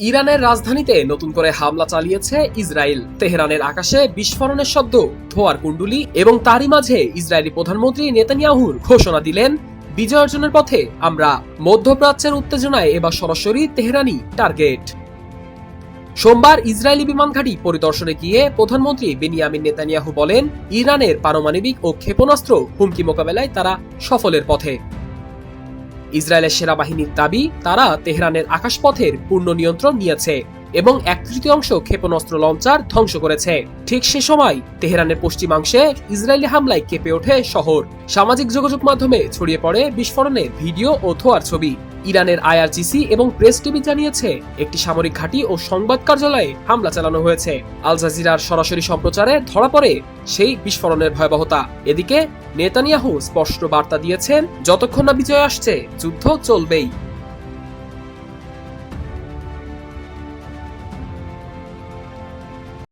ইরানের রাজধানীতে নতুন করে হামলা চালিয়েছে ইসরায়েল। তেহরানের আকাশে বিস্ফোরণের শব্দ, ধোঁয়ার কুণ্ডুলি এবং তারই মাঝে ইসরায়েলি প্রধানমন্ত্রী নেতানিয়াহুর ঘোষণা দিলেন, বিজয় অর্জনের পথে আমরা। মধ্যপ্রাচ্যের উত্তেজনায় এবার সরাসরি তেহরানি টার্গেট। সোমবার ইসরায়েলি বিমান ঘাঁটি পরিদর্শনে গিয়ে প্রধানমন্ত্রী বেনিয়ামিন নেতানিয়াহু বলেন, ইরানের পারমাণবিক ও ক্ষেপণাস্ত্র হুমকি মোকাবেলায় তারা সফলের পথে। ইসরায়েলের সেনাবাহিনীর দাবি, তারা তেহরানের আকাশপথের পূর্ণ নিয়ন্ত্রণ নিয়েছে এবং 1/3 ক্ষেপণাস্ত্র লঞ্চার ধ্বংস করেছে। ঠিক সে সময় তেহরানের পশ্চিমাংশে ইসরায়েলি হামলায় কেঁপে ওঠে শহর। সামাজিক যোগাযোগ মাধ্যমে ছড়িয়ে পড়ে বিস্ফোরণের ভিডিও ও ধোঁয়ার ছবি। ইরানের আইআরজিসি এবং প্রেস টিভি জানিয়েছে, একটি সামরিক ঘাঁটি ও সংবাদ কার্যালয়ে হামলা চালানো হয়েছে। আল জাজিরার সরাসরি সম্প্রচারে ধরা পড়ে সেই বিস্ফোরণের ভয়াবহতা। এদিকে নেতানিয়াহু স্পষ্ট বার্তা দিয়েছেন, যতক্ষণ না বিজয় আসছে, যুদ্ধ চলবেই।